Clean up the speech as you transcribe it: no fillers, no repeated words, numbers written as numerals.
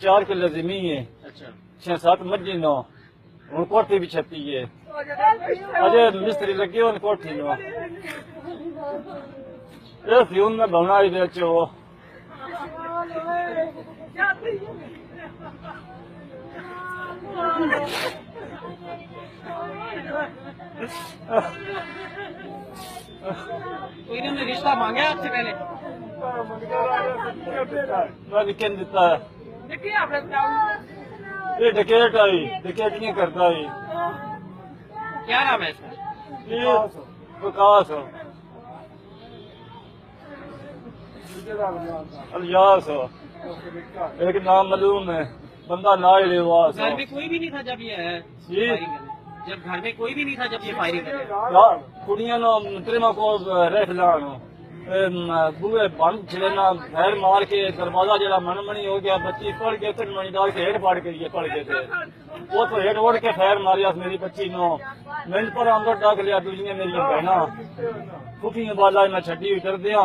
4 kilo जमीन है, अच्छा 6-7 मज्जी नो हूँ कोठी भी छती है अजय मिस्त्री लगे हो कोठी नो ये फ्यून में बनाई बेचो कोई ने रिश्ता मांगा आपसे पहले? मैं लिखन देता है ये डकैत आई डकैतियाँ करता है क्या नाम है इसका? ये विकास हो अलियास हो एक नाम मालूम है बंदा ना ही लिवास घर में कोई भी नहीं था जब ये है जी। फायरिंग करे? जब घर में कोई भी नहीं था जब ये फायरिंग करे? कुड़ियां नो त्रिमा को रह लानो बुए बंद छेना घर मार के दरवाजा जरा मनमनी हो गया बच्ची पड़ के फिर मनी डाल के हेड फाड़ के ये पड़ गए थे वो तो हेड ओढ़ के फैर मारिया मेरी बच्ची नो मिनट पर अंदर डाक लिया दुनिया मेरी बहना फुफी बाला मैं छड्डी कर दिया